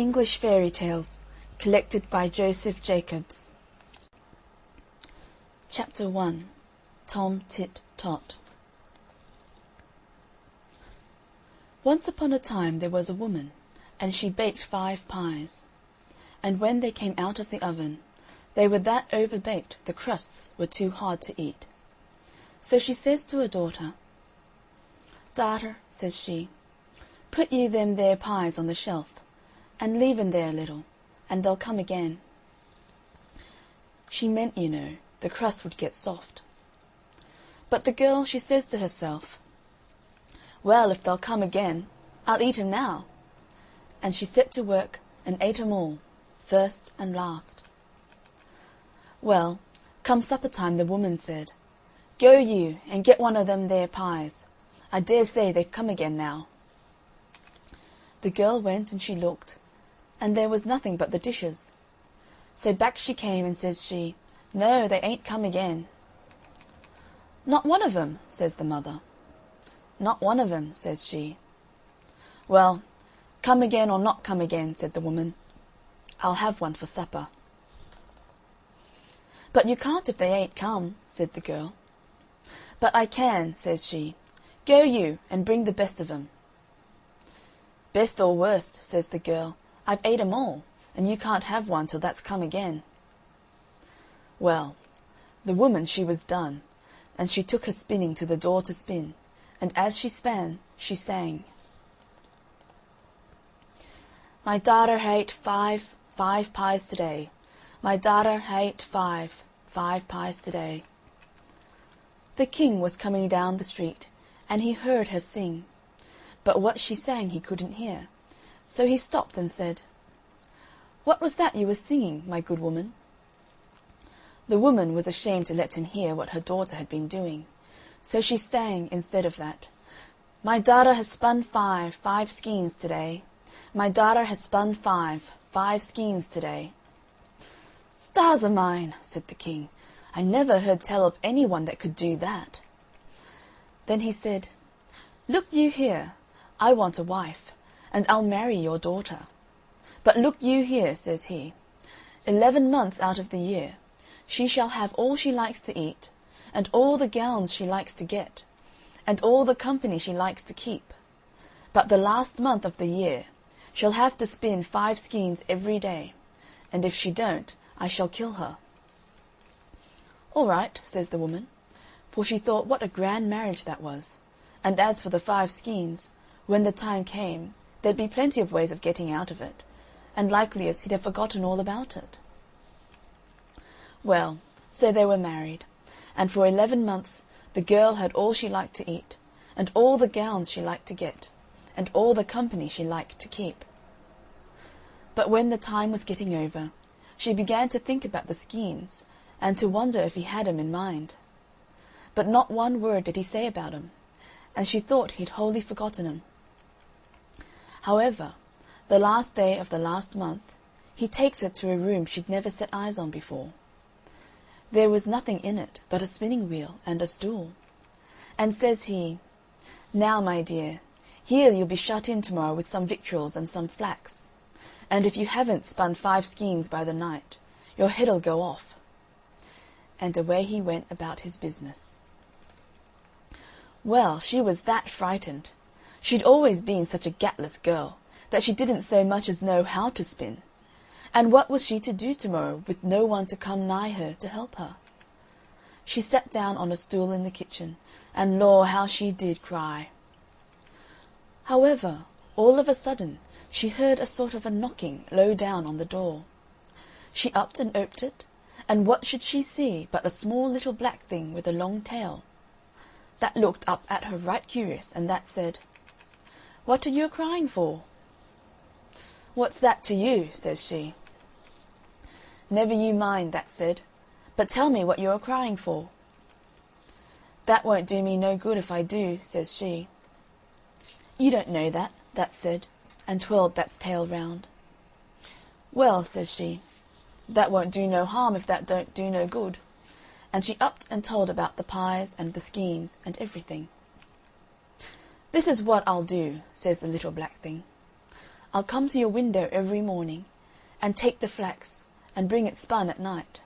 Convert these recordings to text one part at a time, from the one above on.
English Fairy Tales, collected by Joseph Jacobs. Chapter 1. Tom Tit Tot. Once upon a time there was a woman, and she baked 5 pies. And when they came out of the oven, they were that over-baked the crusts were too hard to eat. So she says to her daughter, "Daughter," says she, "put you them there pies on the shelf, and leave 'em there a little, and they'll come again." She meant, you know, the crust would get soft. But the girl, she says to herself, "Well, if they'll come again, I'll eat 'em now." And she set to work and ate 'em all, first and last. Well, come supper time, the woman said, "Go you and get one of them there pies. I dare say they've come again now." The girl went and she looked, and there was nothing but the dishes. So back she came, and says she, "No, they ain't come again." "Not one of 'em?" says the mother. "Not one of 'em," says she. "Well, come again or not come again," said the woman, "I'll have one for supper." "But you can't if they ain't come," said the girl. "But I can," says she. "Go you and bring the best of 'em." "Best or worst," says the girl, "I've ate 'em all, and you can't have one till that's come again." Well, the woman she was done, and she took her spinning to the door to spin, and as she span, she sang: "My daughter ha'ate 5 pies today. My daughter ha'ate 5 pies today." The king was coming down the street, and he heard her sing, but what she sang he couldn't hear, so he stopped and said, "What was that you were singing, my good woman?" The woman was ashamed to let him hear what her daughter had been doing, so she sang instead of that, "My daughter has spun 5 skeins today. My daughter has spun 5 skeins today." "Stars o' mine," said the king, "I never heard tell of any one that could do that." Then he said, "Look you here, I want a wife, and I'll marry your daughter. But look you here," says he, 11 months out of the year she shall have all she likes to eat, and all the gowns she likes to get, and all the company she likes to keep. But the last month of the year she'll have to spin 5 skeins every day, and if she don't, I shall kill her." "All right," says the woman, for she thought what a grand marriage that was, and as for the 5 skeins, when the time came there'd be plenty of ways of getting out of it, and likely as he'd have forgotten all about it. Well, so they were married, and for 11 months the girl had all she liked to eat, and all the gowns she liked to get, and all the company she liked to keep. But when the time was getting over, she began to think about the skeins, and to wonder if he had 'em in mind. But not one word did he say about 'em, and she thought he'd wholly forgotten 'em. However, the last day of the last month, he takes her to a room she'd never set eyes on before. There was nothing in it but a spinning wheel and a stool. And says he, "Now, my dear, here you'll be shut in to-morrow with some victuals and some flax, and if you haven't spun 5 skeins by the night, your head'll go off." And away he went about his business. Well, she was that frightened. She'd always been such a gatless girl that she didn't so much as know how to spin, and what was she to do to-morrow with no one to come nigh her to help her? She sat down on a stool in the kitchen, and lor, how she did cry. However, all of a sudden she heard a sort of a knocking low down on the door. She upped and oped it, and what should she see but a small little black thing with a long tail. That looked up at her right curious, and that said, "What are you a-crying for?" "What's that to you?" says she. "Never you mind," that said, "but tell me what you're a-crying for." "That won't do me no good if I do," says she. "You don't know that," that said, and twirled that's tail round. "Well," says she, "that won't do no harm if that don't do no good," and she upped and told about the pies and the skeins and everything. "This is what I'll do," says the little black thing. I'll come to your window every morning, and take the flax, and bring it spun at night."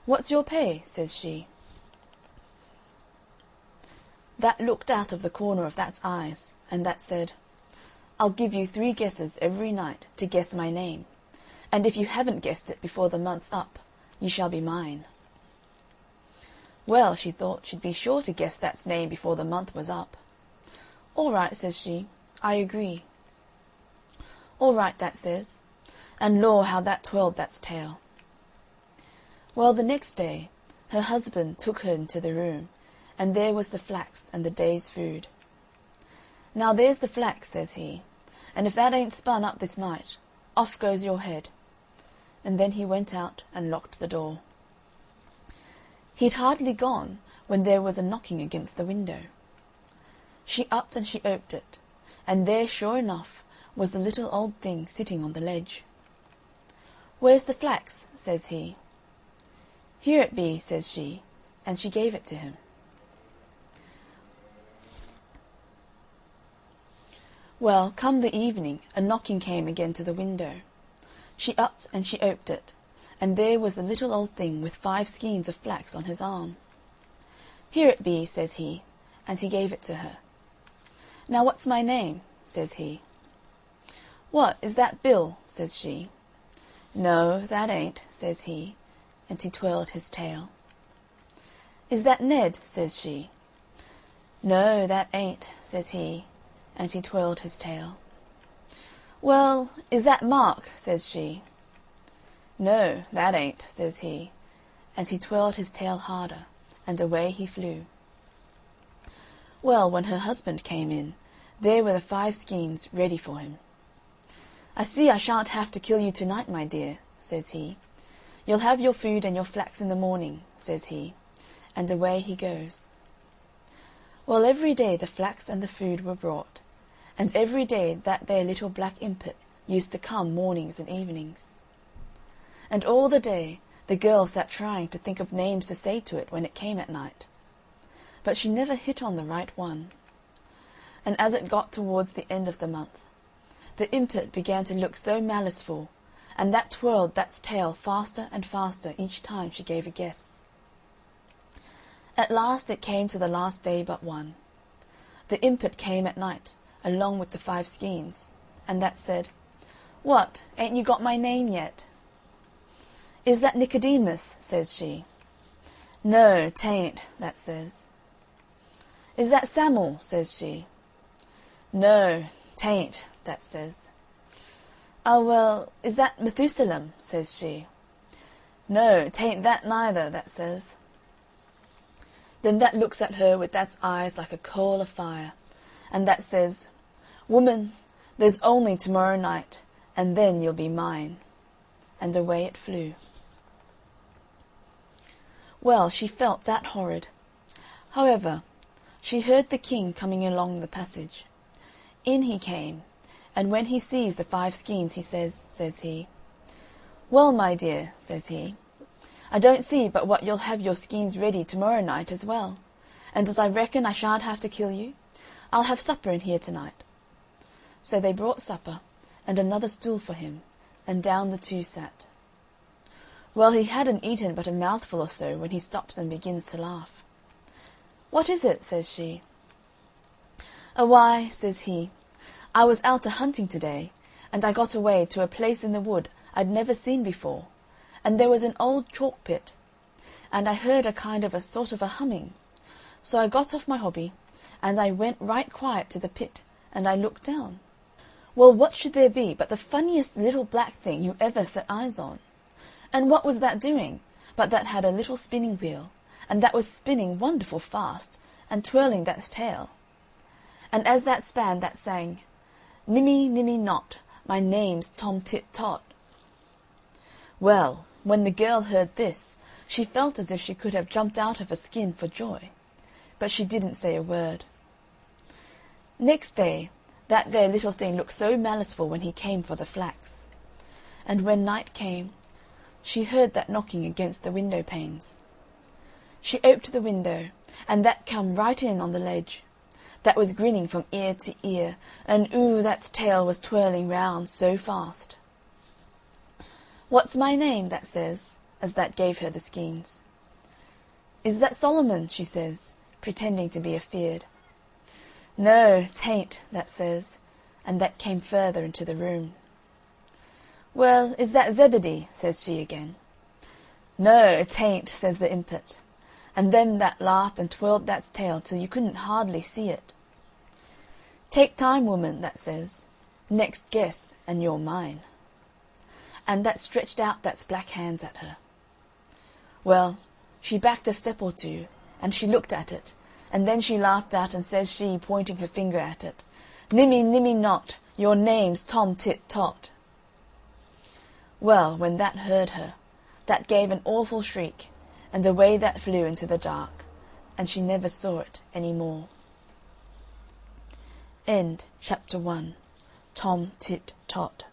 "What's your pay?" says she. That looked out of the corner of That's eyes, and that said, "I'll give you 3 guesses every night to guess my name, and if you haven't guessed it before the month's up, you shall be mine." Well, she thought she'd be sure to guess That's name before the month was up. "All right," says she, "I agree." "All right," that says, and law, how that twirled That's tail. Well, the next day her husband took her into the room, and there was the flax and the day's food. "Now there's the flax," says he, "and if that ain't spun up this night, off goes your head." And then he went out and locked the door. He'd hardly gone when there was a knocking against the window. She upped and she oped it, and there, sure enough, was the little old thing sitting on the ledge. "Where's the flax?" says he. "Here it be," says she, and she gave it to him. Well, come the evening, a knocking came again to the window. She upped and she oped it, and there was the little old thing with 5 skeins of flax on his arm. "Here it be," says he, and he gave it to her. "Now what's my name?" says he. "What, is that Bill?" says she. "No, that ain't," says he, and he twirled his tail. "Is that Ned?" says she. "No, that ain't," says he, and he twirled his tail. "Well, is that Mark?" says she. "No, that ain't," says he, and he twirled his tail harder, and away he flew. Well, when her husband came in, there were the 5 skeins ready for him. "I see I shan't have to kill you tonight, my dear," says he. "You'll have your food and your flax in the morning," says he, and away he goes. Well, every day the flax and the food were brought, and every day that there little black impet used to come mornings and evenings. And all the day the girl sat trying to think of names to say to it when it came at night. But she never hit on the right one. And as it got towards the end of the month, the impet began to look so maliceful, and that twirled That's tail faster and faster each time she gave a guess. At last it came to the last day but one. The impet came at night, along with the 5 skeins, and that said, "What, ain't you got my name yet?" "Is that Nicodemus?" says she. "No, 'tain't," that says. "Is that Samuel?" says she. "No, 'tain't," that says. "Ah, well, is that Methusalem?" says she. "No, 'tain't that neither," that says. Then that looks at her with That's eyes like a coal of fire, and that says, "Woman, there's only tomorrow night, and then you'll be mine." And away it flew. Well, she felt that horrid. However, she heard the king coming along the passage. In he came, and when he sees the 5 skeins, he says he, "Well, my dear," says he, "I don't see but what you'll have your skeins ready tomorrow night as well, and as I reckon I shan't have to kill you, I'll have supper in here tonight." So they brought supper, and another stool for him, and down the 2 sat. Well, he hadn't eaten but a mouthful or so when he stops and begins to laugh. "What is it?" says she. "Why," says he, "I was out a-hunting to-day, and I got away to a place in the wood I'd never seen before, and there was an old chalk pit, and I heard a kind of a sort of a humming. So I got off my hobby, and I went right quiet to the pit, and I looked down. Well, what should there be but the funniest little black thing you ever set eyes on. And what was that doing but that had a little spinning wheel, and that was spinning wonderful fast, and twirling That's tail. And as that span, that sang, 'Nimmy, nimmy not, my name's Tom Tit Tot.'" Well, when the girl heard this, she felt as if she could have jumped out of her skin for joy, but she didn't say a word. Next day that there little thing looked so maliceful when he came for the flax. And when night came, she heard that knocking against the window panes. She oped the window, and that come right in on the ledge. that was grinning from ear to ear, and ooh, that's tail was twirling round so fast. "What's my name?" that says, as that gave her the skeins. "Is that Solomon?" she says, pretending to be afeard. "No, 'tain't," that says, and that came further into the room. "Well, is that Zebedee?" says she again. "No, 'tain't," says the impet, and then that laughed and twirled that's tail till you couldn't hardly see it. "Take time, woman," that says, "next guess and you're mine." And that stretched out that's black hands at her. Well, she backed a step or two, and she looked at it, and then she laughed out, and says she, pointing her finger at it, "Nimmy, nimmy not, your name's Tom Tit Tot." Well, when that heard her, that gave an awful shriek, and away that flew into the dark, and she never saw it any more. End Chapter 1. Tom Tit Tot.